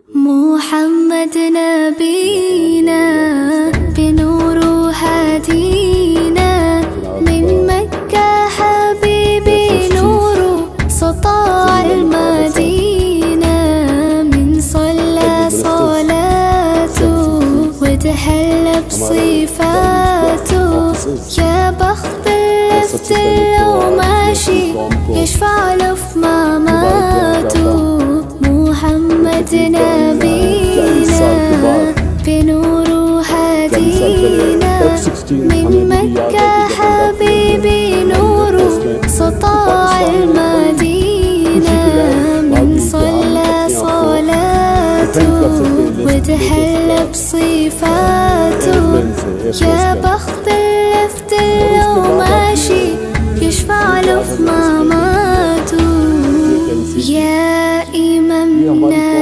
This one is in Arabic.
محمد نبينا بنور هدينا من مكة حبيبي نور سطاع المدينة من صلى صلاته وتحلى بصفاته يا بخت اللفت لو ماشي يشفع له في مماته محمد نبينا بنور هدينا من مكة حبيبي نور سطاع المدينة من صلى صلاته وتحلى بصفاته يا بخت اللفت لو ماشي يشفع له في مماته يا إمامنا